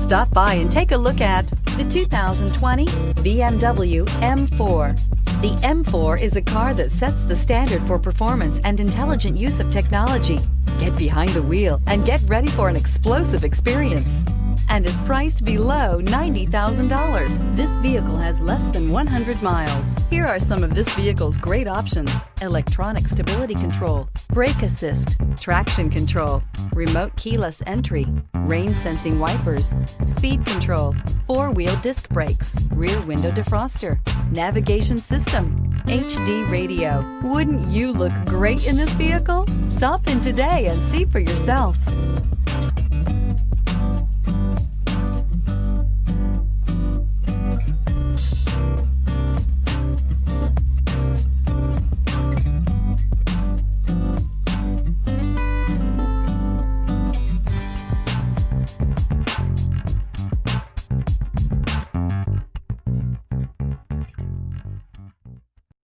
Stop by and take a look at the 2020 BMW M4. The M4 is a car that sets the standard for performance and intelligent use of technology. Get behind the wheel and get ready for an explosive experience, and is priced below $90,000. This vehicle has less than 100 miles. Here are some of this vehicle's great options: electronic stability control, brake assist, traction control, remote keyless entry, rain sensing wipers, speed control, four-wheel disc brakes, rear window defroster, navigation system, HD radio. Wouldn't you look great in this vehicle? Stop in today and see for yourself.